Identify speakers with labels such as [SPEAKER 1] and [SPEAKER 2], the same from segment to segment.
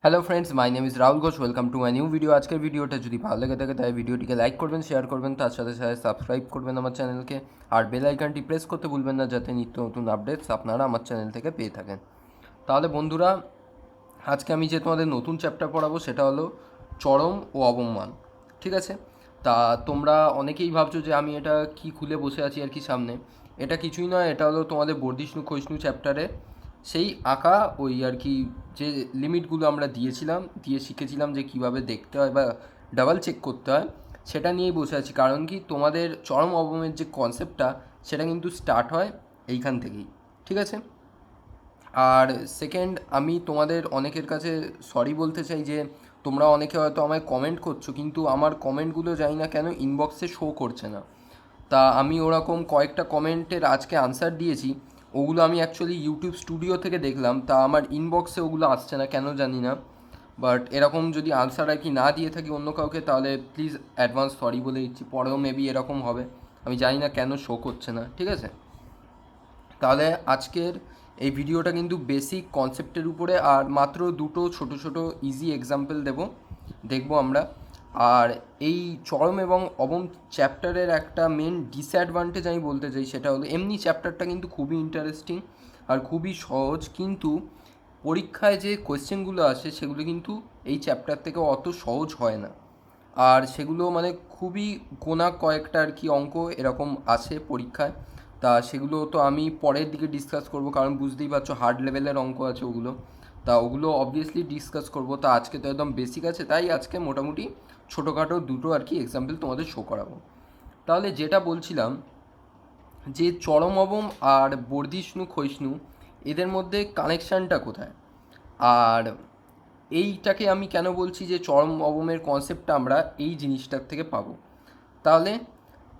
[SPEAKER 1] Hello friends, my name is Rahul Ghosh. Welcome to my new video. আজকের ভিডিওটা যদি ভালো লেগে থাকে তাই ভিডিওটিকে লাইক করবেন, শেয়ার করবেন, তার সাথে সাথে সাবস্ক্রাইব করবেন আমার চ্যানেলকে। আর বেল আইকনটি প্রেস করতে ভুলবেন না, যাতে নিত্য নতুন আপডেটস আপনারা আমার চ্যানেল থেকে পেয়ে থাকেন। তাহলে বন্ধুরা, আজকে আমি যে তোমাদের নতুন চ্যাপ্টার পড়াবো সেটা হলো চরম ও অবমান। ঠিক আছে? তা তোমরা অনেকেই ভাবছো যে আমি এটা কি খুলে বসে আছি আর কি সামনে। এটা কিছুই নয়, এটা হলো তোমাদের বর্ধিষ্ণু ক্ষয়িষ্ণু চ্যাপ্টারে সেই আঁকা ওই আর কি যে লিমিটগুলো আমরা দিয়ে শিখেছিলাম যে কিভাবে দেখতে হয় বা ডাবল চেক করতে হয়, সেটা নিয়েই বসে আছি। কারণ কি, তোমাদের চরম অবমের যে কনসেপ্টটা সেটা কিন্তু স্টার্ট হয় এইখান থেকেই। ঠিক আছে? আর সেকেন্ড, আমি তোমাদের অনেকের কাছে সরি বলতে চাই যে তোমরা অনেকে হয়তো আমায় কমেন্ট করছো, কিন্তু আমার কমেন্টগুলো জানি না কেন ইনবক্সে শো করছে না। তা আমি ওরকম কয়েকটা কমেন্টের আজকে আনসার দিয়েছি। ওগুলো আমি অ্যাকচুয়ালি ইউটিউব স্টুডিও থেকে দেখলাম, তা আমার ইনবক্সে ওগুলো আসছে না কেন জানি না। বাট এরকম যদি আনসার আর কি না দিয়ে থাকি অন্য কাউকে, তাহলে প্লিজ অ্যাডভান্স সরি বলে দিচ্ছি। পরেও মেবি এরকম হবে, আমি জানি না কেন শো করছে না। ঠিক আছে? তাহলে আজকের এই ভিডিওটা কিন্তু বেসিক কনসেপ্টের উপরে, আর মাত্র দুটো ছোট ছোট ইজি এক্সাম্পল দেখবো আমরা। আর এই চরম এবং অবম চ্যাপ্টারের একটা মেন ডিসঅ্যাডভান্টেজ আমি বলতে চাই, সেটা হলো এমনি চ্যাপ্টারটা কিন্তু খুবই ইন্টারেস্টিং আর খুবই সহজ, কিন্তু পরীক্ষায় যে কোয়েশ্চেনগুলো আসে সেগুলো কিন্তু এই চ্যাপ্টার থেকে অত সহজ হয় না। আর সেগুলো মানে খুবই গোনা কয়েকটা আর কি অঙ্ক এরকম আছে পরীক্ষায়। তা সেগুলো তো আমি পরের দিকে ডিসকাস করব, কারণ বুঝতেই পারছো হার্ড লেভেলের অঙ্ক আছে ওগুলো। তা ওগুলো অবভিয়াসলি ডিসকাস করব। তা আজকে তো একদম বেসিক আছে, তাই আজকে মোটামুটি ছোটোখাটো দুটো আর কি এক্সাম্পল তোমাদের শো করাবো। তাহলে যেটা বলছিলাম, যে চরম অবম আর বর্ধিষ্ণু ক্ষয়িষ্ণু, এদের মধ্যে কানেকশানটা কোথায়? আর এইটাকে আমি কেন বলছি যে চরম অবমের কনসেপ্টটা আমরা এই জিনিসটার থেকে পাবো। তাহলে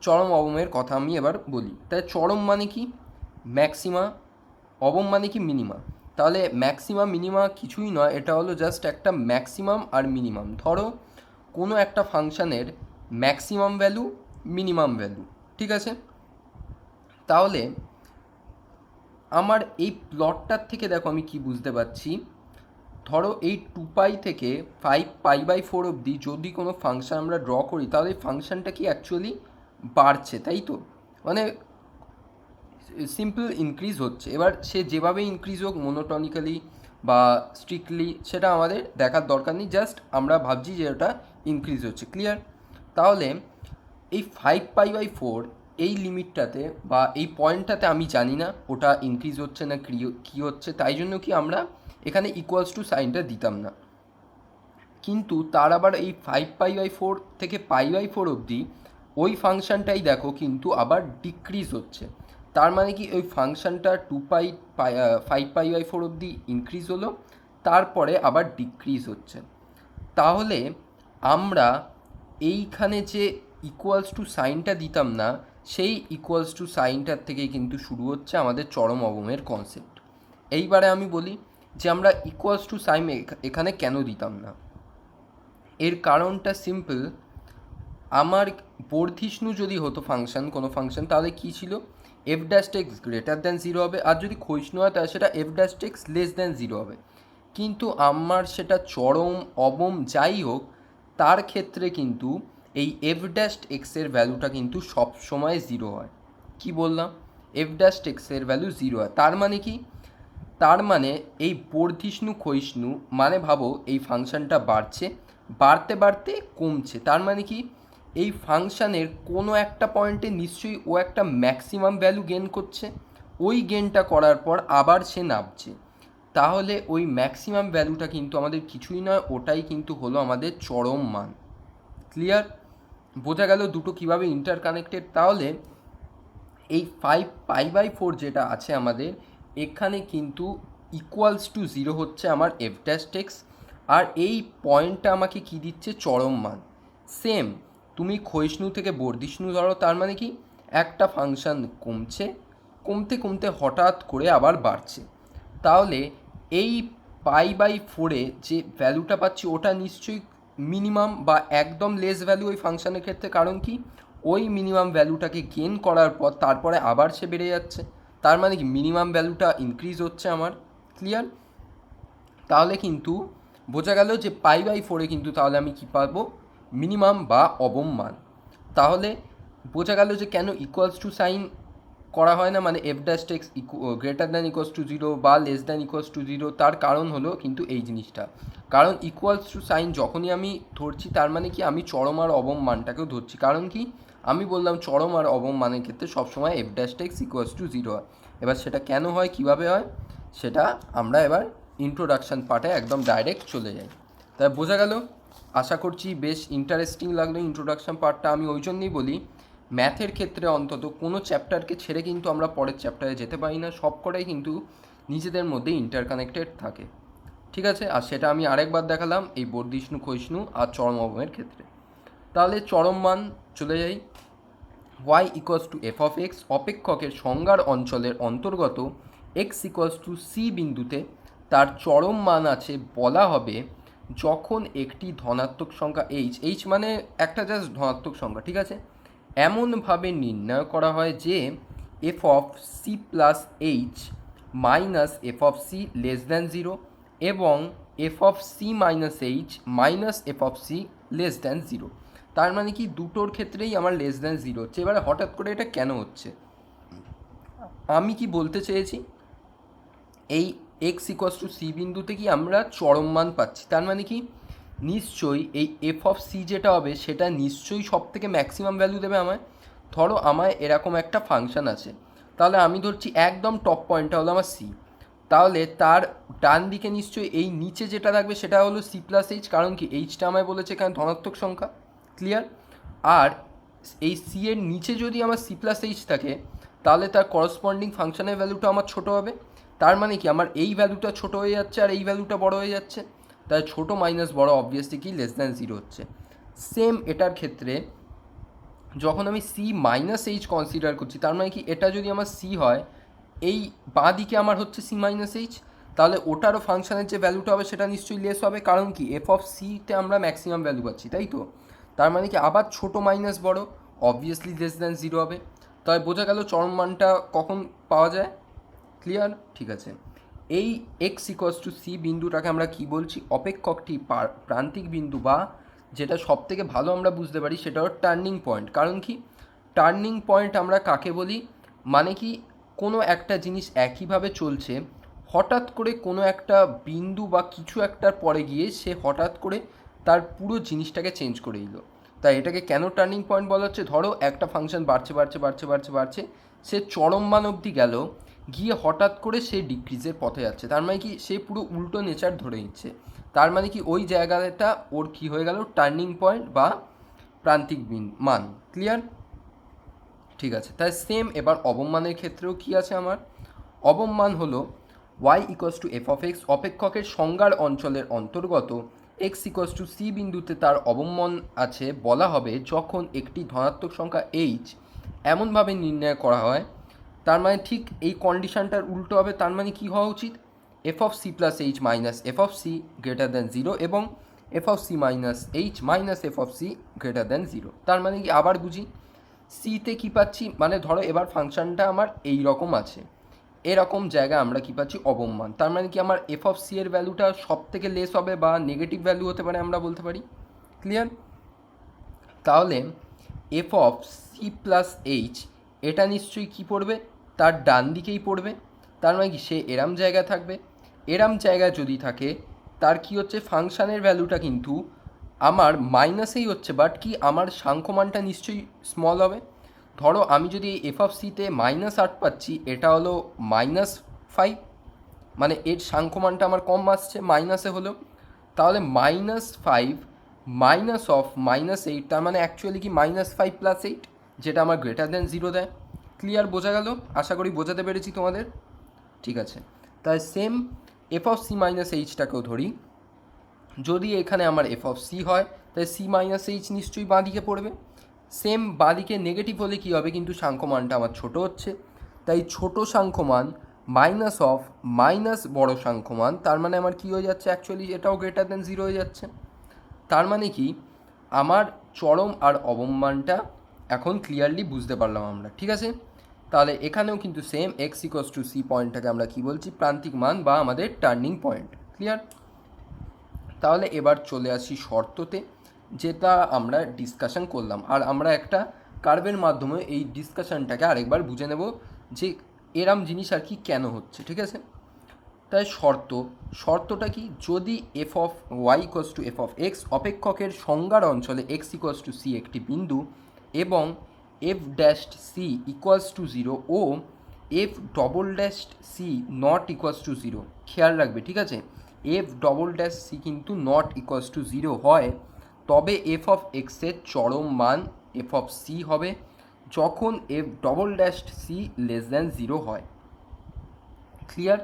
[SPEAKER 1] চরম অবমের কথা আমি এবার বলি। তাই চরম মানে কি? ম্যাক্সিমা। অবম মানে কি? মিনিমা। তাহলে ম্যাক্সিমা মিনিমা কিছুই নয়, এটা হলো জাস্ট একটা ম্যাক্সিমাম আর মিনিমাম। ধরো কোনো একটা ফাংশানের ম্যাক্সিমাম ভ্যালু, মিনিমাম ভ্যালু। ঠিক আছে? তাহলে আমার এই প্লটটার থেকে দেখো আমি কি বুঝতে পারছি। ধরো এই 2π থেকে 5π/4 অবধি যদি কোনো ফাংশান আমরা ড্র করি, তাহলে এই ফাংশানটা কি অ্যাকচুয়ালি বাড়ছে, তাই তো? মানে সিম্পল ইনক্রিজ হচ্ছে। এবার সে যেভাবে ইনক্রিজ হোক, মোনোটনিক্যালি বা স্ট্রিক্টলি, সেটা আমাদের দেখার দরকার নেই। জাস্ট আমরা ভাবছি যে ওটা ইনক্রিজ হচ্ছে। ক্লিয়ার? তাহলে এই 5π/4 এই লিমিটটাতে বা এই পয়েন্টটাতে আমি জানি না ওটা ইনক্রিজ হচ্ছে না কী হচ্ছে, তাই জন্য কি আমরা এখানে ইকুয়ালস টু সাইনটা দিতাম না। কিন্তু তার আবার এই 5π/4 থেকে π/4 অবধি ওই ফাংশানটাই দেখো কিন্তু আবার ডিক্রিজ হচ্ছে। তার মানে কি, ওই ফাংশানটা 5π/4 অবধি ইনক্রিজ হলো, তারপরে আবার ডিক্রিজ হচ্ছে। তাহলে আমরা এইখানে যে ইকুয়ালস টু সাইনটা দিতাম না, সেই ইকুয়ালস টু সাইনটার থেকেই কিন্তু শুরু হচ্ছে আমাদের চরম অবমের কনসেপ্ট। এইবারে আমি বলি যে আমরা ইকুয়ালস টু সাইন এখানে কেন দিতাম না। এর কারণটা সিম্পল। আমার বর্ধিষ্ণু যদি হতো ফাংশন, কোনো ফাংশন, তাহলে কী ছিল? F dash x greater than zero হবে, আর যদি ক্ষয়িষ্ণু হয় তাহলে সেটা f dash x less than zero হবে। কিন্তু আমার সেটা চরম অবম যাই হোক, তার ক্ষেত্রে কিন্তু এই এফ ড্যাশ এক্সের ভ্যালুটা কিন্তু সবসময় জিরো হয়। কি বললাম? এফ ড্যাশ এক্সের ভ্যালু জিরো হয়। তার মানে কি? তার মানে এই বর্ধিষ্ণু ক্ষয়িষ্ণু মানে ভাবো এই ফাংশনটা বাড়ছে, বাড়তে বাড়তে কমছে। তার মানে কি, এই ফাংশানের কোনো একটা পয়েন্টে নিশ্চয়ই ও একটা ম্যাক্সিমাম ভ্যালু গেন করছে, ওই গেনটা করার পর আবার সে নামছে। তাহলে ওই ম্যাক্সিমাম ভ্যালুটা কিন্তু আমাদের কিছুই নয়, ওটাই কিন্তু হলো আমাদের চরম মান। ক্লিয়ার? বোঝা গেল দুটো কীভাবে ইন্টারকানেক্টেড। তাহলে এই 5π/4 যেটা আছে আমাদের, এখানে কিন্তু ইকুয়ালস টু জিরো হচ্ছে আমার এফ ড্যাশ টেক্স, আর এই পয়েন্টটা আমাকে কি দিচ্ছে? চরম মান। সেম তুমি ক্ষয়িষ্ণু থেকে বর্ধিষ্ণু ধরো, তার মানে কি, একটা ফাংশন কমছে, কমতে কমতে হঠাৎ করে আবার বাড়ছে। তাহলে এই π/4-এ যে ভ্যালুটা পাচ্ছি ওটা নিশ্চয়ই মিনিমাম বা একদম লেস ভ্যালু ওই ফাংশনের ক্ষেত্রে। কারণ কি, ওই মিনিমাম ভ্যালুটাকে গেন করার পর তারপরে আবার সে বেড়ে যাচ্ছে। তার মানে কি, মিনিমাম ভ্যালুটা ইনক্রিজ হচ্ছে আমার। ক্লিয়ার? তাহলে কিন্তু বোঝা গেল যে π/4 কিন্তু তাহলে আমি কি পাবো, মিনিমাম বা অবম মান। তাহলে বোঝা গেল যে কেন ইকুয়ালস টু সাইন করা হয় না, মানে F dash x greater than equals to 0 বা লেস দ্যান ইকুয়ালস টু 0। তার কারণ হলো কিন্তু এই জিনিসটা, কারণ ইকুয়ালস টু সাইন যখনই আমি ধরছি তার মানে কি আমি চরম আর অবম মানটাকেও ধরছি। কারণ কি আমি বললাম চরম আর অবম মানের ক্ষেত্রে সবসময় F dash x equals to 0 হয়। এবার সেটা কেন হয়, কীভাবে হয়, সেটা আমরা এবার ইন্ট্রোডাকশান পার্টে একদম ডাইরেক্ট চলে যাই। তাই বোঝা গেল, আশা করছি বেশ ইন্টারেস্টিং লাগলো ইন্ট্রোডাকশান পার্টটা। আমি ওই জন্যই বলি ম্যাথের ক্ষেত্রে অন্তত কোনো চ্যাপ্টারকে ছেড়ে কিন্তু আমরা পরের চ্যাপ্টারে যেতে পারি না, সব কটাই কিন্তু নিজেদের মধ্যে ইন্টারকানেক্টেড থাকে। ঠিক আছে, আর সেটা আমি আরেকবার দেখালাম এই বর্ধিষ্ণু ক্ষয়িষ্ণু আর চরম অবমের ক্ষেত্রে। তাহলে চরম মান চলে যাই, y equals to F of X অপেক্ষকের সংজ্ঞার অঞ্চলের অন্তর্গত এক্স ইকুয়ালস টু সি বিন্দুতে তার চরম মান আছে বলা হবে যখন একটি ধনাত্মক সংখ্যা এইচ মানে একটা জাস্ট ধনাত্মক সংখ্যা, ঠিক আছে, এমনভাবে নির্ণয় করা হয় যে f of c plus h minus f of c less than 0 এবং f of C minus h minus f of c less than 0। তার মানে কি দুটোর ক্ষেত্রেই আমার লেস দ্যান 0 হচ্ছে। এবারে হঠাৎ করে এটা কেন হচ্ছে, আমি কি বলতে চেয়েছি, এই এক্স ইকুয়ালস টু সি বিন্দুতে কি আমরা চরম মান পাচ্ছি, তার মানে কি নিশ্চয়ই এই এফ অফ সি যেটা হবে সেটা নিশ্চয়ই সব থেকে ম্যাক্সিমাম ভ্যালু দেবে আমায়। ধরো আমায় এরকম একটা ফাংশন আছে, তাহলে আমি ধরছি একদম টপ পয়েন্টটা হলো আমার সি, তাহলে তার ডান দিকে নিশ্চয়ই এই নিচে যেটা থাকবে সেটা হলো সি প্লাস এইচ, কারণ কি এইচটা আমায় বলেছে এখানে ধনাত্মক সংখ্যা, ক্লিয়ার। আর এই সি এর নিচে যদি আমার সি প্লাস এইচ থাকে তাহলে তার করসপন্ডিং ফাংশনের ভ্যালুটা আমার ছোটো হবে। তার মানে কি আমার এই ভ্যালুটা ছোটো হয়ে যাচ্ছে আর এই ভ্যালুটা বড় হয়ে যাচ্ছে, তাই ছোটো মাইনাস বড় অবভিয়াসলি কি লেস দ্যান 0 হচ্ছে। সেম এটার ক্ষেত্রে যখন আমি সি মাইনাস এইচ কনসিডার করছি, তার মানে কি এটা যদি আমার সি হয়, এই বাঁ দিকে আমার হচ্ছে সি মাইনাস এইচ, তাহলে ওটারও ফাংশনের যে ভ্যালুটা হবে সেটা নিশ্চয়ই লেস হবে, কারণ কি এফ অফ সিতে আমরা ম্যাক্সিমাম ভ্যালু পাচ্ছি, তাই তো। তার মানে কি আবার ছোটো মাইনাস বড় অবভিয়াসলি লেস দ্যান 0 হবে। তাই বোঝা গেল চরম মানটা কখন পাওয়া যায়, ক্লিয়ার, ঠিক আছে। এই এক্স ইকুয়ালস টু সি বিন্দুটাকে আমরা কি বলছি, অপেক্ষকটি প্রান্তিক বিন্দু বা যেটা সব থেকে ভালো আমরা বুঝতে পারি সেটা হলো টার্নিং পয়েন্ট। কারণ কি টার্নিং পয়েন্ট আমরা কাকে বলি, মানে কি কোনো একটা জিনিস একইভাবে চলছে, হঠাৎ করে কোনো একটা বিন্দু বা কিছু একটার পরে গিয়ে সে হঠাৎ করে তার পুরো জিনিসটাকে চেঞ্জ করে দিল। তাই এটাকে কেন টার্নিং পয়েন্ট বলা হচ্ছে, ধরো একটা ফাংশন বাড়ছে বাড়ছে বাড়ছে বাড়ছে বাড়ছে, সে চরম মান অবধি গেল, গিয়ে হঠাৎ করে সে ডিক্রিজের পথে যাচ্ছে, তার মানে কি সে পুরো উল্টো নেচার ধরে নিচ্ছে, তার মানে কি ওই জায়গাটা ওর কী হয়ে গেল, টার্নিং পয়েন্ট বা প্রান্তিক মান, ক্লিয়ার, ঠিক আছে। তাই সেম এবার অবম মানের ক্ষেত্রেও কী আছে আমার, অবম মান হলো y equals to F of X অপেক্ষকের সংজ্ঞার অঞ্চলের অন্তর্গত এক্স ইকুয়ালস টু সি বিন্দুতে তার অবম মান আছে বলা হবে যখন একটি ধনাত্মক সংখ্যা এইচ এমনভাবে নির্ণয় করা হয়, তার মানে ঠিক এই কন্ডিশনটার উল্টো হবে। তার মানে কি হওয়া উচিত, f of c plus h minus f of c greater than 0 এবং f of C minus h minus f of c greater than 0। তার মানে কি আবার বুঝি, সিতে কী পাচ্ছি, মানে ধরো এবার ফাংশনটা আমার এই রকম আছে, এরকম জায়গায় আমরা কী পাচ্ছি অবম মান, তার মানে কি আমার এফ অফ সি এর ভ্যালুটা সব থেকে লেস হবে বা নেগেটিভ ভ্যালু হতে পারে আমরা বলতে পারি, ক্লিয়ার। তাহলে f of c plus h এটা নিশ্চয়ই কী পড়বে, তার ডান দিকেই পড়বে, তার মানে কি সে এরম জায়গায় থাকবে, এরম জায়গায় যদি থাকে তার কি হচ্ছে ফাংশানের ভ্যালুটা কিন্তু আমার মাইনাসেই হচ্ছে, বাট কি আমার সাংখ্যমানটা নিশ্চয়ই স্মল হবে। ধরো আমি যদি এফ অফ সিতে -8 পাচ্ছি, এটা হলো -5, মানে এর সাংখ্যমানটা আমার কম আসছে মাইনাসে হলো, তাহলে -5 মাইনাস অফ -8, তার মানে অ্যাকচুয়ালি কি -5 + 8, যেটা আমার গ্রেটার দ্যান 0 দেয়, ক্লিয়ার, বোঝা গেল, আশা করি বোঝাতে পেরেছি তোমাদের, ঠিক আছে। তাই same F of C minus এইচটাকেও ধরি, যদি এখানে আমার এফ অফ সি হয় তাই সি মাইনাস এইচ নিশ্চয়ই বাঁদিকে পড়বে, সেম বাঁদিকে নেগেটিভ হলে কী হবে, কিন্তু সাংখ্যমানটা আমার ছোটো হচ্ছে, তাই ছোটো সাংখ্যমান মাইনাস অফ মাইনাস বড় সাংখ্যমান, তার মানে আমার কী হয়ে যাচ্ছে, অ্যাকচুয়ালি এটাও গ্রেটার দ্যান 0 হয়ে যাচ্ছে। তার মানে কি আমার চরম আর অবম মানটা এখন ক্লিয়ারলি বুঝতে পারলাম আমরা, ঠিক আছে। তাহলে এখানেও কিন্তু same X equals to C পয়েন্টটাকে আমরা কী বলছি, প্রান্তিক মান বা আমাদের টার্নিং পয়েন্ট, ক্লিয়ার। তাহলে এবার চলে আসি শর্ততে, যেটা আমরা ডিসকাশন করলাম, আর আমরা একটা কার্ভের মাধ্যমে এই ডিসকাশনটাকে আরেকবার বুঝে নেব যে এরম জিনিস আর কি কেন হচ্ছে, ঠিক আছে। তাই শর্তটা কি, যদি F of Y equals to F of X অপেক্ষকের সংজ্ঞার অঞ্চলে এক্স ইকোয়াস টু সি একটি বিন্দু এবং F dashed C equals to zero ও F double dashed C not equals to zero, খেয়াল রাখবে, ঠিক আছে, এফ ডবল ড্যাশ সি কিন্তু নট ইকোয়াস টু জিরো হয়, তবে এফ অফ এক্সের চরম মান এফ অফ সি হবে যখন f double dashed c less than zero হয়। ক্লিয়ার?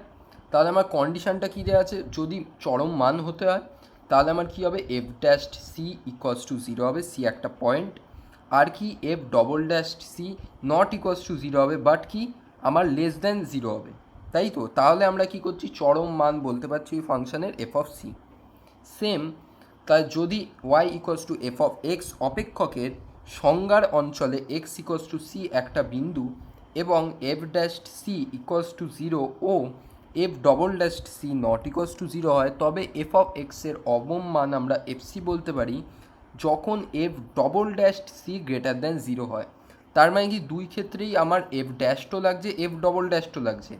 [SPEAKER 1] তাহলে আমার কন্ডিশানটা কী দেওয়া আছে, যদি চরম মান হতে হয় তাহলে আমার কী হবে, f dashed C equals to zero হবে, সি একটা পয়েন্ট, আর কি f double dashed C not equals to zero হবে, বাট কি আমার লেস দ্যান জিরো হবে, তাই তো। তাহলে আমরা কি করছি, চরম মান বলতে পারছি ওই ফাংশনের এফ অফ সি। সেম, তাই যদি Y equals to F of X অপেক্ষকের সংজ্ঞার অঞ্চলে এক্স ইকুয়ালস টু সি একটা বিন্দু এবং F dashed C equals to zero ও F double dashed C not equals to zero হয়, তবে এফ অফ এক্সের অবম মান আমরা এফ সি বলতে পারি যখন f double dashed c greater than zero হয়। তার মানে কি দুই ক্ষেত্রেই আমার এফ ড্যাশও লাগছে, এফ ডবল ড্যাশও লাগছে।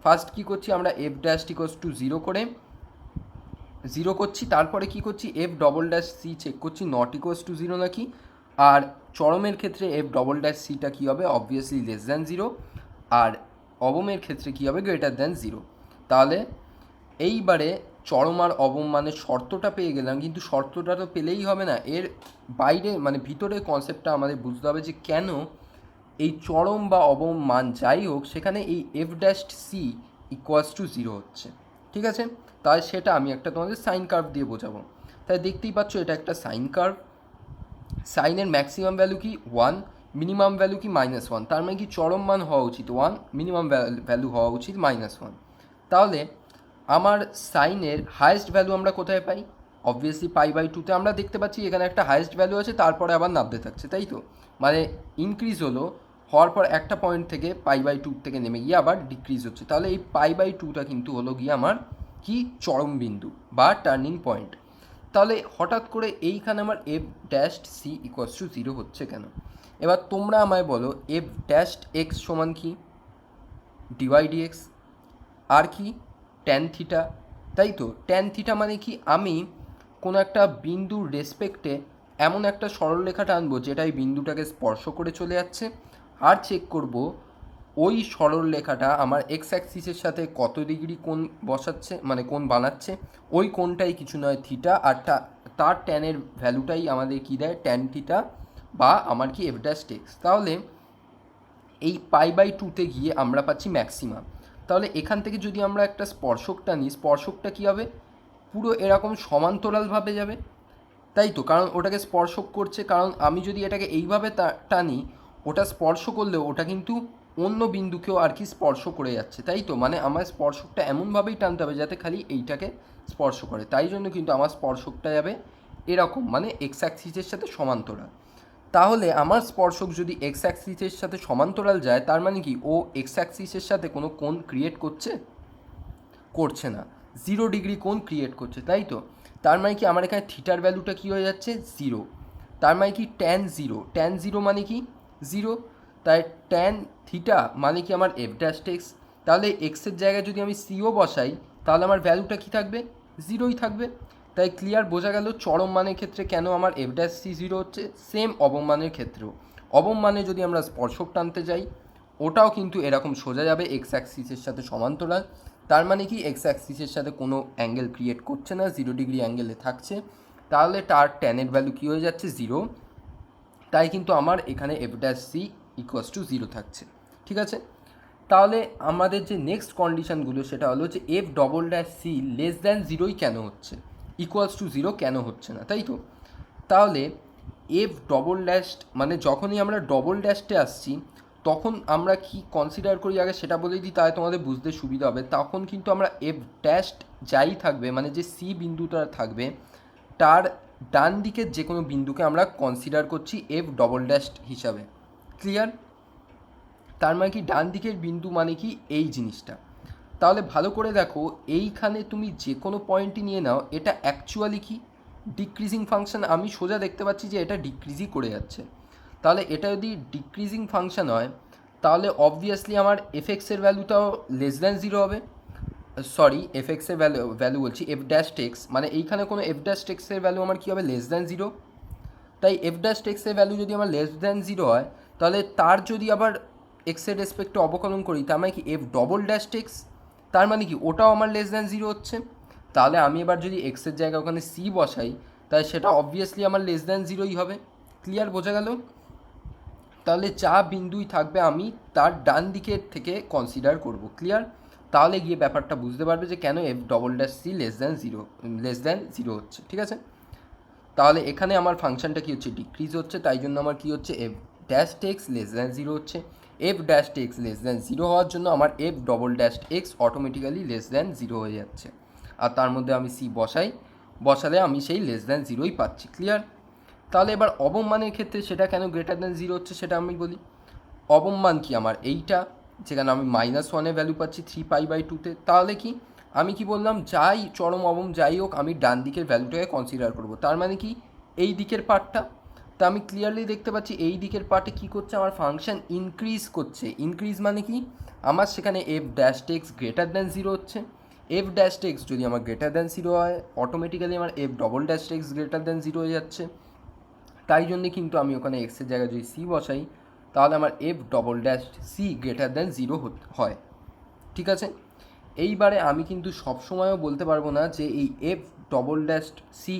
[SPEAKER 1] ফার্স্ট কী করছি, আমরা f dashed equals to zero করছি, তারপরে কি করছি, f double dash c check করছি নট ইকুয়ালস টু জিরো নাকি, আর চরমের ক্ষেত্রে এফ ডবল ড্যাশ সিটা কী হবে, অবভিয়াসলি লেস দ্যান জিরো, আর অবমের ক্ষেত্রে কী হবে, গ্রেটার দ্যান জিরো। তাহলে এইবারে চরম আর অবম মানের শর্তটা পেয়ে গেলাম, কিন্তু শর্তটা তো পেলেই হবে না, এর বাইরে মানে ভিতরের কনসেপ্টটা আমাদের বুঝতে হবে যে কেন এই চরম বা অবম মান যাই হোক সেখানে এই f dashed C equals to zero হচ্ছে, ঠিক আছে। তাই সেটা আমি একটা তোমাদের সাইন কার্ভ দিয়ে বোঝাবো। তাই দেখতেই পাচ্ছ এটা একটা সাইন কার্ভ, সাইনের ম্যাক্সিমাম ভ্যালু কি 1, মিনিমাম ভ্যালু কি -1, তার মানে কি চরম মান হওয়া উচিত 1, মিনিমাম ভ্যালু হওয়া উচিত -1। তাহলে আমার সাইনের হায়েস্ট ভ্যালু আমরা কোথায় পাই, অবভিয়াসলি π/2তে আমরা দেখতে পাচ্ছি এখানে একটা হায়েস্ট ভ্যালু আছে, তারপরে আবার নামতে থাকছে, তাই তো, মানে ইনক্রিজ হওয়ার পর একটা পয়েন্ট থেকে π/2 থেকে নেমে গিয়ে আবার ডিক্রিজ হচ্ছে। তাহলে এই π/2টা কিন্তু হলো গিয়ে আমার কি চরম বিন্দু বা টার্নিং পয়েন্ট। তাহলে হঠাৎ করে এইখানে আমার f dashed C equals to zero হচ্ছে কেন? এবার তোমরা আমায় বলো এফ ড্যাশড এক্স সমান কি, ডিওয়াই ডিএক্স, আর কি ট্যান থিটা, তাই তো। ট্যান থিটা মানে কি, আমি কোনো একটা বিন্দুর রেসপেক্টে এমন একটা সরলরেখা টানবো যেটা এই বিন্দুটাকে স্পর্শ করে চলে যাচ্ছে, আর চেক করব ওই সরলরেখাটা আমার এক্স অ্যাক্সিসের সাথে কত ডিগ্রি কোণ বসাচ্ছে, মানে কোণ বানাচ্ছে, ওই কোণটাই কিছু নয় থিটা, আর তার ট্যানের ভ্যালুটাই আমাদের কী দেয়, ট্যান থিটা, বা আমার কি এফ ড্যাশ এক্স। তাহলে এই π/2তে গিয়ে আমরা পাচ্ছি ম্যাক্সিমাম। তাহলে এখান থেকে যদি আমরা একটা স্পর্শকটা নিই, স্পর্শকটা কী হবে, পুরো এরকম সমান্তরালভাবে যাবে, তাই তো, কারণ ওটাকে স্পর্শক করছে, কারণ আমি যদি এটাকে এইভাবে টানি, ওটা স্পর্শ করলেও ওটা কিন্তু অন্য বিন্দুকেও আর কি স্পর্শ করে যাচ্ছে, তাই তো, মানে আমার স্পর্শকটা এমনভাবেই টানতে হবে যাতে খালি এইটাকে স্পর্শ করে, তাই জন্য কিন্তু আমার স্পর্শকটা যাবে এরকম, মানে এক্স অ্যাক্সিসের সাথে সমান্তরাল। তাহলে আমার স্পর্শক যদি এক্স অ্যাক্সিসের সাথে সমান্তরাল যায়, তার মানে কি ও এক্স অ্যাক্সিসের সাথে কোনো কোণ ক্রিয়েট করছে না, 0 ডিগ্রি কোণ ক্রিয়েট করছে, তাই তো। তার মানে কি আমার এখানে থিটার ভ্যালুটা কী হয়ে যাচ্ছে, 0। তার মানে কি ট্যান জিরো মানে কি 0, তাই ট্যান থিটা মানে কি আমার এফ ড্যাশ এক্স। তাহলে এক্সের জায়গায় যদি আমি সিও বসাই তাহলে আমার ভ্যালুটা কী থাকবে, 0ই থাকবে। তাই ক্লিয়ার বোঝা গেল চরম মানের ক্ষেত্রে কেন আমার এফ ড্যাশ সি 0 হচ্ছে। সেম অবম মানের ক্ষেত্রেও, অবম মানে যদি আমরা স্পর্শক টানতে যাই ওটাও কিন্তু এরকম সোজা যাবে এক্স অ্যাক্সিসের সাথে সমান্তরাল, তার মানে কি এক্স অ্যাক্সিসের সাথে কোনো অ্যাঙ্গেল ক্রিয়েট করছে না, 0 ডিগ্রি অ্যাঙ্গেলে থাকছে, তাহলে তার ট্যানের ভ্যালু কী হয়ে যাচ্ছে, 0। তাই কিন্তু আমার এখানে f dash C equals to 0 থাকছে, ঠিক আছে। তাহলে আমাদের যে নেক্সট কন্ডিশনগুলো সেটা হলো যে F double dash C less than 0ই কেন হচ্ছে, ইকুয়ালস টু 0 কেন হচ্ছে না, তাই তো। তাহলে এফ ডবল ড্যাশ মানে যখনই আমরা ডবল ড্যাশটে আসছি তখন আমরা কি কনসিডার করি আগে সেটা বলেই দিই, তাহলে তোমাদের বুঝতে সুবিধা হবে। তখন কিন্তু আমরা এফ ড্যাশ যাই থাকবে, মানে যে সি বিন্দুটা থাকবে তার ডান দিকের যে কোনো বিন্দুকে আমরা কনসিডার করছি এফ ডবল ড্যাশ হিসাবে, ক্লিয়ার। তার মানে কি ডান দিকের বিন্দু মানে কি এই জিনিসটা। তাহলে ভালো করে দেখো, এইখানে তুমি যে কোনো পয়েন্টই নিয়ে নাও, এটা অ্যাকচুয়ালি কি ডিক্রিজিং ফাংশন। আমি সোজা দেখতে পাচ্ছি যে এটা ডিক্রিজই করে যাচ্ছে। তাহলে এটা যদি ডিক্রিজিং ফাংশন হয়, তাহলে অবভিয়াসলি আমার এফএক্সের ভ্যালুটাও লেস দ্যান জিরো হবে। সরি, এফএক্সের ভ্যালু বলছি, এফ ড্যাশ টেক্স, মানে এইখানে কোনো এফ ড্যাশ টেক্সের ভ্যালু আমার কী হবে, লেস দ্যান জিরো। তাই এফ ড্যাশ টেক্সের ভ্যালু যদি আমার লেস দ্যান জিরো হয়, তাহলে তার যদি আবার এক্সের রেসপেক্টে অবকলন করি, তার মানে কি এফ ডবল ড্যাশ টেক্স, তার মানে কি ওটাও আমার লেস দ্যান জিরো হচ্ছে। তাহলে আমি এবার যদি এক্সের জায়গায় ওখানে সি বসাই, তাই সেটা অবভিয়াসলি আমার লেস দ্যান জিরোই হবে। ক্লিয়ার, বোঝা গেল? তাহলে যা বিন্দুই থাকবে আমি তার ডান দিকের থেকে কনসিডার করব। ক্লিয়ার? তাহলে গিয়ে ব্যাপারটা বুঝতে পারবে যে কেন f double dash C less than zero হচ্ছে। ঠিক আছে? তাহলে এখানে আমার ফাংশনটা কী হচ্ছে, ডিক্রিজ হচ্ছে, তাই জন্য আমার কী হচ্ছে, F dash X less than zero হচ্ছে। F dash X less than zero হওয়ার জন্য আমার F double dash X automatically less than zero হয়ে যাচ্ছে। আর তার মধ্যে আমি সি বসালে আমি সেই লেস দ্যান জিরোই পাচ্ছি। ক্লিয়ার? তাহলে এবার অবমানের ক্ষেত্রে সেটা কেন গ্রেটার দ্যান জিরো হচ্ছে সেটা আমি বলি। অবমান কি আমার এইটা, যেখানে আমি -1 ভ্যালু পাচ্ছি 3π/2-তে। তাহলে কি আমি কি বললাম, যাই চরম অবম যাই হোক আমি ডান দিকের ভ্যালুটাকে কনসিডার করব। তার মানে কি এই দিকের পার্টটা, তা আমি ক্লিয়ারলি দেখতে পাচ্ছি এই দিকের পার্টে কী করছে, আমার ফাংশন ইনক্রিজ করছে। ইনক্রিজ মানে কি, আমার সেখানে f dash x greater than zero হচ্ছে। এফ ড্যাশ টেক্স যদি আমার গ্রেটার দ্যান জিরো হয়, অটোমেটিক্যালি আমার F double dash x greater than zero হয়ে যাচ্ছে। তাই জন্যে কিন্তু আমি ওখানে এক্সের জায়গায় যদি সি বসাই, তাহলে আমার F double dash c greater than zero হয়। ঠিক আছে? এইবারে আমি কিন্তু সবসময়ও বলতে পারবো না যে এই এফ ডবল ড্যাশ সি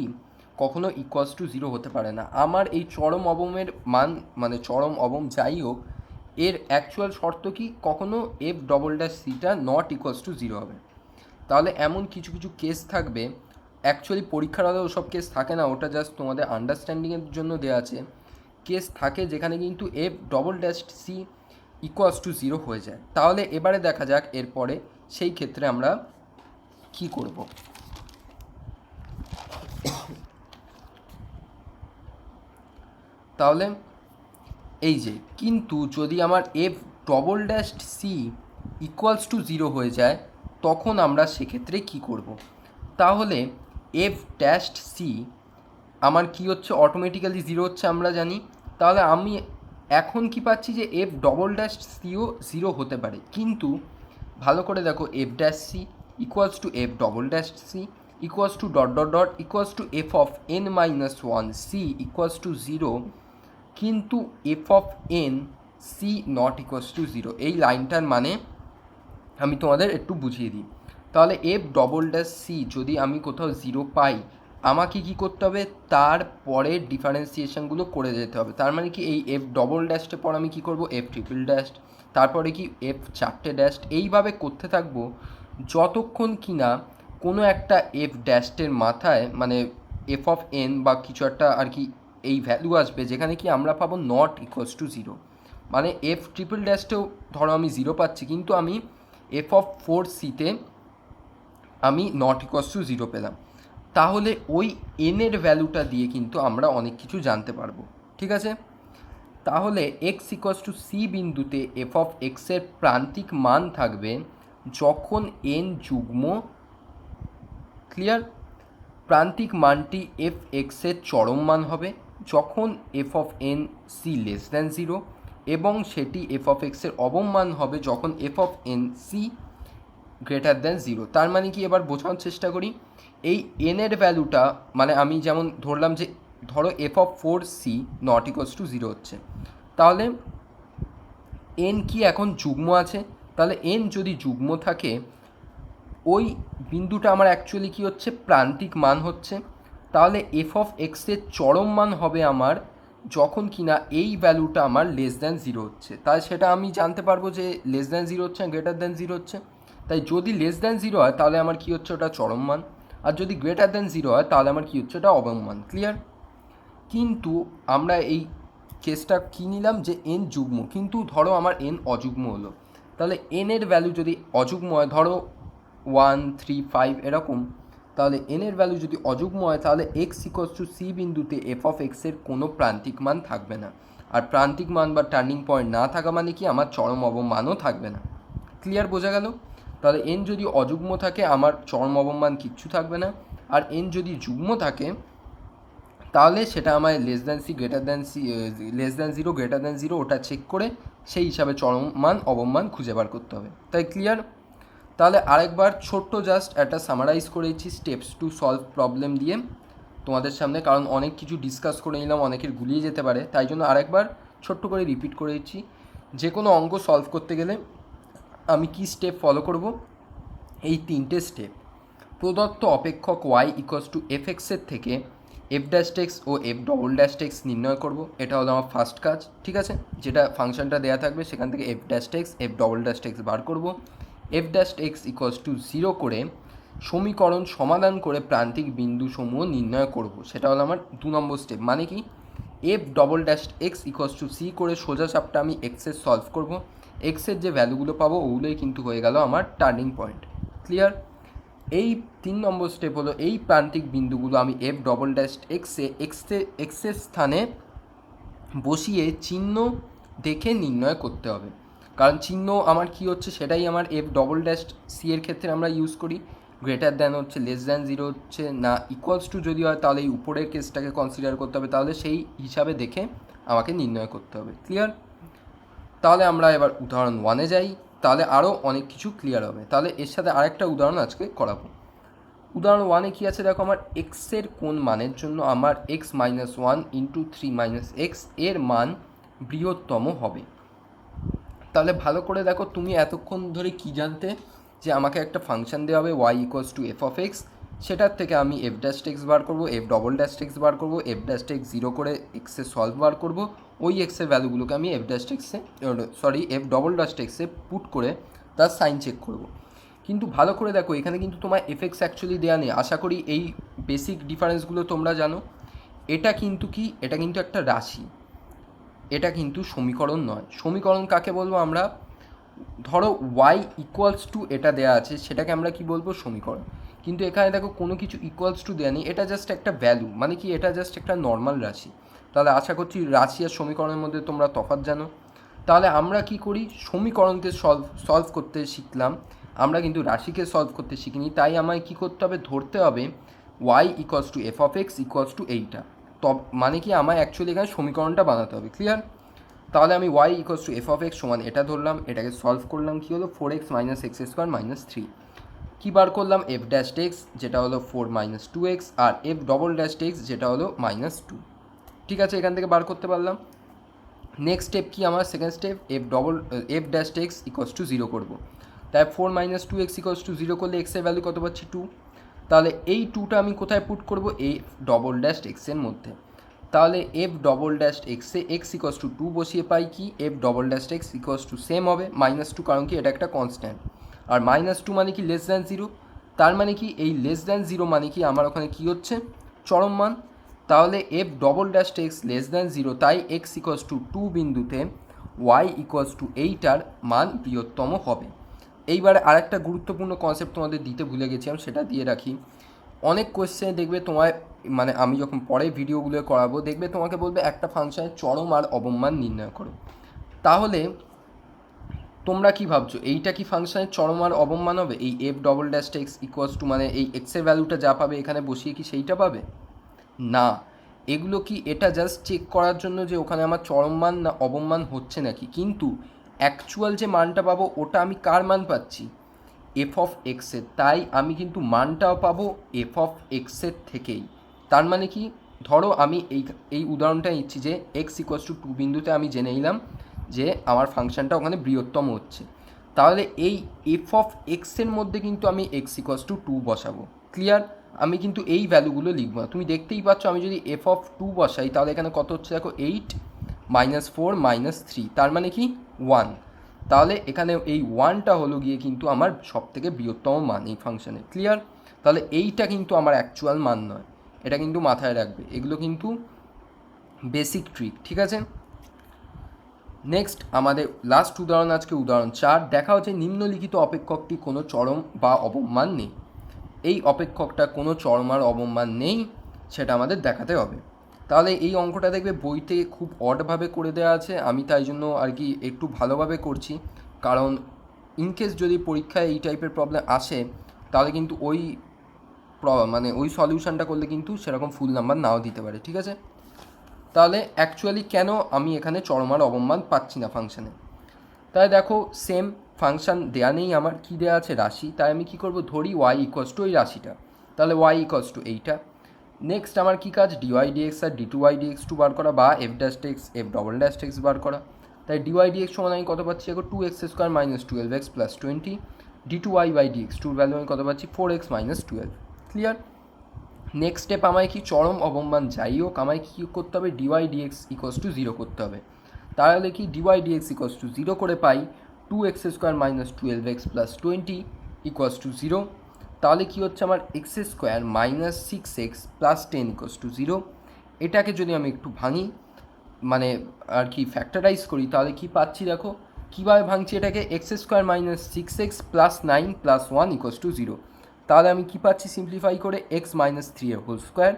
[SPEAKER 1] কখনো ইকুয়ালস টু জিরো হতে পারে না। আমার এই চরম অবমের মান, মানে চরম অবম যাই হোক, এর অ্যাকচুয়াল শর্ত কি, কখনো এফ ডবল ড্যাশ সিটা নট ইকুয়ালস টু জিরো হবে। তাহলে এমন কিছু কিছু কেস থাকবে, অ্যাকচুয়ালি পরীক্ষার হলে ওসব কেস থাকে না, ওটা জাস্ট তোমাদের আন্ডারস্ট্যান্ডিংয়ের জন্য দেওয়া আছে। কেস থাকে যেখানে কিন্তু f double dash C equals to zero হয়ে যায়। তাহলে এবারে দেখা যাক এরপরে সেই ক্ষেত্রে আমরা কি করব। তাহলে এই যে, কিন্তু যদি আমার F double dash C equals to zero হয়ে যায়, তখন আমরা সেক্ষেত্রে কি করব। তাহলে এফ ড্যাশ সি আমার কি হচ্ছে, অটোমেটিক্যালি জিরো হচ্ছে আমরা জানি। তাহলে আমি এখন কি পাচ্ছি যে এফ ডবল ড্যাশ সিও জিরো হতে পারে, কিন্তু ভালো করে দেখো, F dash C equals to F double dash C equals to dot dot dot equals to F of n-1 C equals to zero, কিন্তু F of N C not equals to zero. এই লাইনটার মানে আমি তোমাদের একটু বুঝিয়ে দিই। তাহলে এফ ডবল ড্যাশ সি যদি আমি কোথাও জিরো পাই, আমাকে কী করতে হবে, তারপরে ডিফারেন্সিয়েশনগুলো করে যেতে হবে। তার মানে কি, এই এফ ডবল ড্যাশটের পর আমি কী করবো, এফ ট্রিপল ড্যাশ, তারপরে কি এফ চারটে ড্যাশ, এইভাবে করতে থাকবো যতক্ষণ কি না কোনো একটা এফ ড্যাশটের মাথায়, মানে এফ অফ এন বা কিছু একটা আর কি, এই ভ্যালু আসবে যেখানে কি আমরা পাবো নট ইকুয়ালস টু জিরো। মানে এফ ট্রিপল ড্যাশটেও ধরো আমি জিরো পাচ্ছি, কিন্তু আমি এফ অফ 4c-তে আমি নট ইকুয়ালস টু জিরো পেলাম। তাহলে ওই এনের ভ্যালুটা দিয়ে কিন্তু আমরা অনেক কিছু জানতে পারবো। ঠিক আছে? তাহলে এক্স ইকুয়ালস টু সি বিন্দুতে এফ অফ এক্সের প্রান্তিক মান থাকবে যখন এন যুগ্ম, ক্লিয়ার, প্রান্তিক মানটি এফ এক্সের চরম মান হবে যখন f of N c less than zero, এবং সেটি এফ অফ এক্সের অবম মান হবে যখন f of N c greater than zero. তার মানে কি, এবার বোঝানোর চেষ্টা করি, এই এনের ভ্যালুটা, মানে আমি যেমন ধরলাম যে ধরো F of 4c not equals to zero হচ্ছে, তাহলে এন কি এখন যুগ্ম আছে। তাহলে এন যদি যুগ্ম থাকে, ওই বিন্দুটা আমার অ্যাকচুয়ালি কী হচ্ছে, প্রান্তিক মান হচ্ছে। তাহলে এফ অফ এক্সের চরম মান হবে আমার যখন কিনা এই ভ্যালুটা আমার লেস দ্যান জিরো হচ্ছে। তাই সেটা আমি জানতে পারবো যে লেস দ্যান জিরো হচ্ছে না গ্রেটার দ্যান জিরো হচ্ছে। তাই যদি লেস দ্যান জিরো হয় তাহলে আমার কী হচ্ছে, ওটা চরম মান, আর যদি গ্রেটার দ্যান জিরো হয় তাহলে আমার কী হচ্ছে, ওটা অবম মান। ক্লিয়ার? কিন্তু আমরা এই কেসটা কী নিলাম, যে এন যুগ্ম, কিন্তু ধরো আমার এন অযুগ্ম হলো। তাহলে এনের ভ্যালু যদি অযুগ্ম হয়, ধরো 1, 3, 5 এরকম, তাহলে এনের ভ্যালু যদি অযুগ্ম হয়, তাহলে এক্স ইকুয়ালস টু সি বিন্দুতে এফ অফ এক্সের কোনো প্রান্তিক মান থাকবে না। আর প্রান্তিক মান বা টার্নিং পয়েন্ট না থাকা মানে কি, আমার চরম অবমানও থাকবে না। ক্লিয়ার, বোঝা গেল? তাহলে এন যদি অযুগ্ম থাকে আমার চরম অবমান কিচ্ছু থাকবে না, আর এন যদি যুগ্ম থাকে তাহলে সেটা আমায় less than c greater than c, less than zero greater than zero ওটা চেক করে সেই হিসাবে চরম মান অবমান খুঁজে বার করতে হবে। তাই ক্লিয়ার? তাহলে আরেকবার ছোট্ট জাস্ট একটা সামারাইজ করেছি স্টেপস টু সলভ প্রবলেম দিয়ে তোমাদের সামনে, কারণ অনেক কিছু ডিসকাস করে নিলাম, অনেকের গুলিয়ে যেতে পারে, তাই জন্য আরেকবার ছোট্ট করে রিপিট করে দিচ্ছি। যে কোনো অঙ্ক সলভ করতে গেলে আমি কি স্টেপ ফলো করব? এই 3টে স্টেপ। প্রদত্ত অপেক্ষক y ইকুয়ালস টু এফ এক্সের থেকে এফ ড্যাশ এক্স ও এফ ডবল ড্যাশ এক্স নির্ণয় করব। এটা হলো আমার ফার্স্ট কাজ, ঠিক আছে? যেটা ফাংশনটা দেওয়া থাকবে সেখান থেকে F dash X F double dash x বার করব। F dash x equals to 0 করে সমীকরণ সমাধান করে প্রান্তিক বিন্দুসমূহ নির্ণয় করব। সেটা হলো আমার 2 নম্বর স্টেপ। মানে কি, f double dash x equals to c করে সোজা চাপটা আমি এক্সের সলভ করব। এক্সের যে ভ্যালুগুলো পাবো ওগুলোই কিন্তু হয়ে গেল আমার টার্নিং পয়েন্ট। ক্লিয়ার? এই 3 নম্বর স্টেপ হলো এই প্রান্তিক বিন্দুগুলো আমি এফ ডবল ড্যাশ এক্সের স্থানে বসিয়ে চিহ্ন দেখে নির্ণয় করতে হবে। কারণ চিহ্ন আমার কি হচ্ছে সেটাই আমার এফ ডবল ড্যাশ সি এর ক্ষেত্রে আমরা ইউজ করি। গ্রেটার দ্যান হচ্ছে, লেস দ্যান জিরো হচ্ছে না, ইকুয়ালস টু যদি হয় তাহলে এই উপরের কেসটাকে কনসিডার করতে হবে, তাহলে সেই হিসাবে দেখে আমাকে নির্ণয় করতে হবে। ক্লিয়ার? তাহলে আমরা এবার উদাহরণ 1-এ যাই, তাহলে আরও অনেক কিছু ক্লিয়ার হবে। তাহলে এর সাথে আরেকটা উদাহরণ আজকে করাবো। উদাহরণ 1-এ কী আছে দেখো, আমার এক্সের কোন মানের জন্য আমার x minus 1 into 3 minus x এর মান বৃহত্তম হবে। তাহলে ভালো করে দেখো, তুমি এতক্ষণ ধরে কি জানতে, যে আমাকে একটা ফাংশন দেওয়া হবে y equals to F of x, সেটার থেকে আমি এফ ড্যাশ এক্স বার করবো, এফ ডবল ড্যাশ এক্স বার করবো, এফ ড্যাশ এক্স 0 করে এক্সের সলভ বার করবো, ওই এক্সের ভ্যালুগুলোকে আমি এফ ড্যাশ এক্সে এফ ডবল ড্যাশ এক্সে পুট করে তার সাইন চেক করবো। কিন্তু ভালো করে দেখো, এখানে কিন্তু তোমার এফএক্স অ্যাকচুয়ালি দেওয়া নেই। আশা করি এই বেসিক ডিফারেন্সগুলো তোমরা জানো। এটা কিন্তু কি, এটা কিন্তু একটা রাশি, এটা কিন্তু সমীকরণ নয়। সমীকরণ কাকে বলবো আমরা? ধরো ওয়াই ইকুয়ালস টু এটা দেওয়া আছে, সেটাকে আমরা কি বলবো? সমীকরণ। কিন্তু এখানে দেখো কোনো কিছু ইকুয়ালস টু দেওয়া নেই, এটা জাস্ট একটা ভ্যালু, মানে কি এটা জাস্ট একটা নর্মাল রাশি। তাহলে আশা করছি রাশি আর সমীকরণের মধ্যে তোমরা তফাৎ জানো। তাহলে আমরা কি করি, সমীকরণকে সলভ করতে শিখলাম, আমরা কিন্তু রাশিকে সলভ করতে শিখিনি। তাই আমায় কী করতে হবে, ধরতে হবে y equals to F of x equals to এইটা। মানে কি আমায় অ্যাকচুয়ালি এখানে সমীকরণটা বানাতে হবে। ক্লিয়ার? তাহলে আমি y equals to F of x সমান এটা ধরলাম, এটাকে সলভ করলাম, কী হলো 4x minus x square minus 3। কী বার করলাম? এফ ড্যাশ এক্স যেটা হলো 4 মাইনাস 2x, আর এফ ডবল ড্যাশ এক্স যেটা হলো মাইনাস 2। ঠিক আছে, এখান থেকে বার করতে পারলাম। নেক্সট স্টেপ কি আমার? Second step, F dash x equals to 0 করবো। তাই 4 মাইনাস 2x ইকুয়ালস টু 0 করলে এক্সের ভ্যালু কত পাচ্ছি? 2। তাহলে এই 2টা আমি কোথায় পুট করবো? এফ ডবল ড্যাশ এক্সের মধ্যে। তাহলে এফ ডবল ড্যাশ এক্সে এক্স ইকুয়ালস টু 2 বসিয়ে পাই কি, f double dash x equals to same হবে মাইনাস 2, কারণ কি এটা একটা কনস্ট্যান্ট। আর মাইনাস 2 মানে কি লেস দ্যান 0, তার মানে কি এই লেস দ্যান 0 মানে কি আমার ওখানে কী হচ্ছে? চরম মান। তাহলে F double dash X less than 0, তাই এক্স ইকুয়ালস টু 2 বিন্দুতে ওয়াই ইকুয়ালস টু 8 মান বৃহত্তম হবে। এইবারে আরেকটা গুরুত্বপূর্ণ কনসেপ্ট তোমাদের দিতে ভুলে গেছিলাম, সেটা দিয়ে রাখি। অনেক কোয়েশ্চেনে দেখবে তোমায়, মানে আমি যখন পরে ভিডিওগুলো করাবো দেখবে তোমাকে বলবে একটা ফাংশনের চরম আর অবমান নির্ণয় করো। তাহলে তোমরা কি ভাবছো, এইটা কি ফাংশনের চরম আর অবমান হবে? এই F double dash x equals two মানে এই এক্সের ভ্যালুটা যা পাবে এখানে বসিয়ে কি সেইটা পাবে? না, এগুলো কি এটা জাস্ট চেক করার জন্য যে ওখানে আমার চরম মান না অবমান হচ্ছে নাকি, কিন্তু অ্যাকচুয়াল যে মানটা পাবো ওটা আমি কার মান পাচ্ছি? এফ অফ এক্সের। তাই আমি কিন্তু মানটাও পাবো এফ অফ এক্সের থেকেই। তার মানে কি, ধরো আমি এই উদাহরণটা নিচ্ছি যে এক্স ইকুয়ালস টু 2 বিন্দুতে আমি জেনে নিলাম যে আমার ফাংশনটা ওখানে বৃহত্তম হচ্ছে। তাহলে এই এফ অফ এক্সের মধ্যে কিন্তু আমি এক্স ইকুয়ালস টু 2 বসাবো। ক্লিয়ার? আমি কিন্তু এই ভ্যালুগুলো লিখবো না। তুমি দেখতেই পাচ্ছ আমি যদি এফ অফ 2 বসাই তাহলে এখানে কত হচ্ছে দেখো, 8 মাইনাস 4 মাইনাস 3, তার মানে কি 1। তাহলে এখানে এই 1টা হলো গিয়ে কিন্তু আমার সবথেকে বৃহত্তম মান এই ফাংশনে। ক্লিয়ার? তাহলে এইটা কিন্তু আমার অ্যাকচুয়াল মান নয়, এটা কিন্তু মাথায় রাখবে, এগুলো কিন্তু বেসিক ট্রিক। ঠিক আছে, নেক্সট আমাদের লাস্ট উদাহরণ আজকে উদাহরণ 4। দেখা হচ্ছে নিম্নলিখিত অপেক্ষকটি কোনো চরম বা অবমান নেই। এই অপেক্ষকটা কোনো চরম আর অবমান নেই, সেটা আমাদের দেখাতে হবে। তাহলে এই অঙ্কটা দেখবে বইতে খুব অডভাবে করে দেওয়া আছে, আমি তাই জন্য আর কি একটু ভালোভাবে করছি, কারণ ইনকেস যদি পরীক্ষায় এই টাইপের প্রবলেম আসে তাহলে কিন্তু ওই সলিউশনটা করলে কিন্তু সেরকম ফুল নাম্বার নাও দিতে পারে, ঠিক আছে। তাহলে অ্যাকচুয়ালি কেন আমি এখানে চরম আর অবমান পাচ্ছি না ফাংশানে, তাই দেখো সেম ফাংশান দেয়া নেই আমার, কী দেওয়া আছে রাশি, তাই আমি কী করবো, ধরি ওয়াই ইকোয়াস টু ওই রাশিটা, তাহলে ওয়াই ইকোয়াস টু এইটা। নেক্সট আমার কী কাজ, ডিওয়াই ডিএক্স আর d two y dx two বার করা বা F dash X F double dash x বার করা। তাই ডিওয়াই ডিএক্স সমান আমি কত পাচ্ছি, এখন 2x² minus 12x plus 20, d two y by dx টুর ভ্যালু আমি কত পাচ্ছি 4x minus 12। Clear. Next step আমায় কি চরম অবমান যাই হোক আমায় কী করতে হবে, ডিওয়াই ডিএক্স ইকোয়াস টু 0 করতে হবে। তাহলে কি ডিওয়াই ডিএক্স ইকোয়াস টু 0 করে পাই 2x² minus 12x plus 20 equals to 0। তাহলে কী হচ্ছে আমার x² minus 6x plus 10 equals to 0। এটাকে যদি আমি একটু ভাঙি মানে আর কি ফ্যাক্টরাইজ করি তাহলে কি পাচ্ছি দেখো, কীভাবে ভাঙছি এটাকে, x² minus 6x plus 9 plus 1 equals to 0। তাহলে আমি কী পাচ্ছি সিম্পলিফাই করে x minus 3 whole square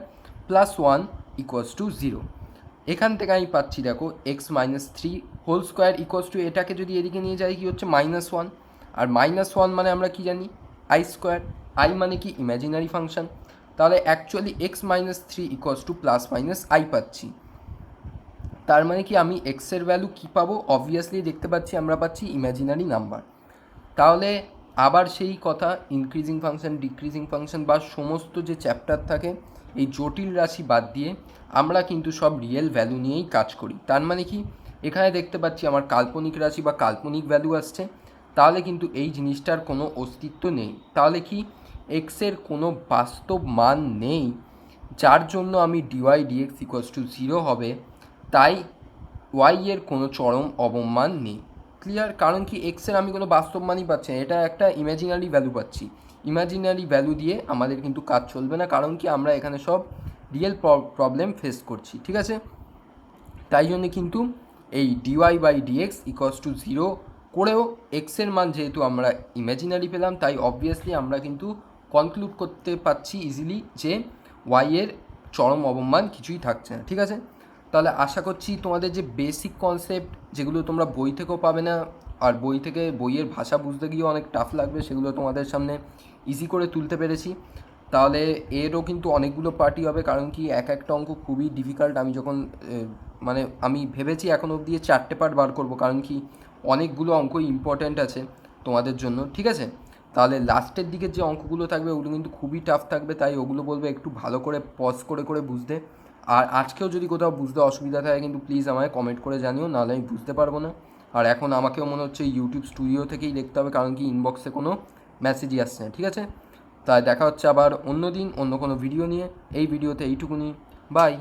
[SPEAKER 1] plus 1 equals to 0। এখান থেকে আমি পাচ্ছি দেখো x minus 3 whole square equals to, এটাকে যদি এদিকে নিয়ে যাই কী হচ্ছে -1, আর -1 মানে আমরা কি জানি আই স্কোয়ার, আই মানে কি ইমাজিনারি ফাংশন। তাহলে actually x minus 3 equals to plus minus I পাচ্ছি। তার মানে কি আমি এক্সের ভ্যালু কী পাবো, অবভিয়াসলি দেখতে পাচ্ছি আমরা পাচ্ছি ইমাজিনারি নাম্বার। তাহলে আবার সেই কথা, ইনক্রিজিং ফাংশন ডিক্রিজিং ফাংশন বা সমস্ত যে চ্যাপ্টার থাকে এই জটিল রাশি বাদ দিয়ে আমরা কিন্তু সব রিয়েল ভ্যালু নিয়েই কাজ করি। তার মানে কি এখানে দেখতে পাচ্ছি আমার কাল্পনিক রাশি বা কাল্পনিক ভ্যালু আসছে, তাহলে কিন্তু এই জিনিসটার কোনো অস্তিত্ব নেই। তাহলে কি এক্সের কোনো বাস্তব মান নেই, যার জন্য আমি ডিওয়াই ডিএক্স ইকুয়ালস টু 0 হবে, তাই ওয়াই এর কোনো চরম অবমান নেই। ক্লিয়ার। কারণ কি এক্সের আমি কোনো বাস্তব মানই পাচ্ছি না, এটা একটা ইমাজিনারি ভ্যালু পাচ্ছি। ইমাজিনারি ভ্যালু দিয়ে আমাদের কিন্তু কাজ চলবে না, কারণ কি আমরা এখানে সব রিয়েল প্রবলেম ফেস করছি, ঠিক আছে। তাই জন্য কিন্তু এই dy by dx equals to 0 করেও এক্সের মান যেহেতু আমরা ইমাজিনারি পেলাম, তাই অবভিয়াসলি আমরা কিন্তু কনক্লুড করতে পারছি ইজিলি যে ওয়াই এর চরম অবমান কিছুই থাকছে না, ঠিক আছে। তাহলে আশা করছি তোমাদের যে বেসিক কনসেপ্ট যেগুলো তোমরা বই থেকেও পাবে না, আর বইয়ের ভাষা বুঝতে গিয়েও অনেক টাফ লাগবে, সেগুলো তোমাদের সামনে ইজি করে তুলতে পেরেছি। তাহলে এরও কিন্তু অনেকগুলো পার্টি হবে, কারণ কি এক একটা অঙ্ক খুবই ডিফিকাল্ট। আমি যখন আমি ভেবেছি এখন অবধি 4টে পার্ট বার করব, কারণ কি অনেকগুলো অঙ্কই ইম্পর্ট্যান্ট আছে তোমাদের জন্য, ঠিক আছে। তাহলে লাস্টের দিকের যে অঙ্কগুলো থাকবে ওগুলো কিন্তু খুবই টাফ থাকবে, তাই ওগুলো বলবো একটু ভালো করে পজ করে করে বুঝতে। আর আজকেও যদি কোথাও বুঝতে অসুবিধা থাকে কিন্তু প্লিজ আমায় কমেন্ট করে জানিও, নাহলে আমি বুঝতে পারবো না। আর এখন আমাকেও মনে হচ্ছে ইউটিউব স্টুডিও থেকেই দেখতে হবে, কারণ কি ইনবক্সে কোনো মেসেজই আসছে না, ঠিক আছে। তাই দেখা হচ্ছে আবার অন্য দিন অন্য কোনো ভিডিও নিয়ে। এই ভিডিওতে এইটুকুনি, বাই।